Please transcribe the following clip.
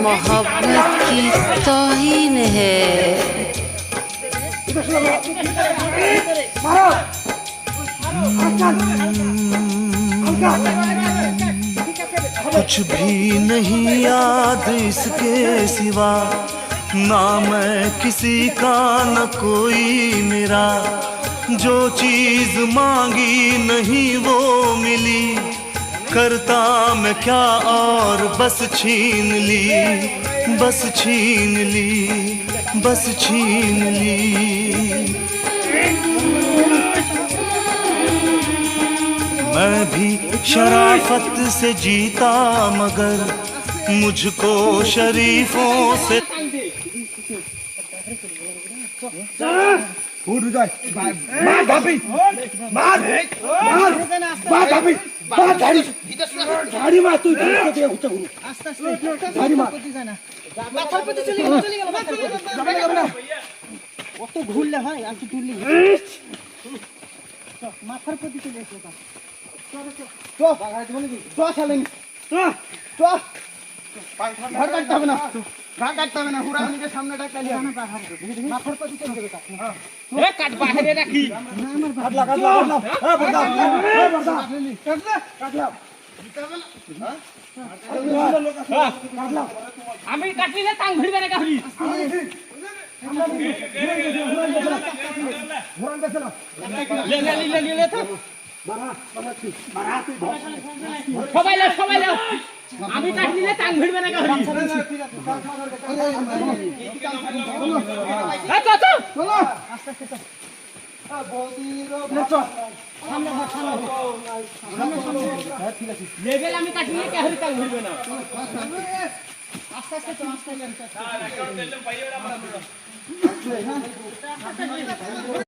मोहब्बत की तौहीन है। कुछ भी नहीं याद इसके सिवा, ना मैं किसी का न कोई मेरा। जो चीज मांगी नहीं वो मिली, करता मैं क्या और बस छीन ली, बस छीन ली, बस छीन ली। मैं भी शराफत से जीता मगर मुझको शरीफों से ঘুরলে হয় আর তুললি মাথার প্রতি চলে আসলো। ঘর কাটতে হবে না, ঘা কাটতে হবে না, হুড়াহুড়িকে সামনেটা কালিয়ে মাথার প্রতি চলে যাবে। কাট বাহিরে রাখি আমি কাটলি না টাং ভিড়বে না কাহরি সবাই আমি কাটলে টাং ভিড়বে না কাহরি। লেভেল আমি কাটলে কাহরি টাং ভিড়বে না। আস্তে আস্তে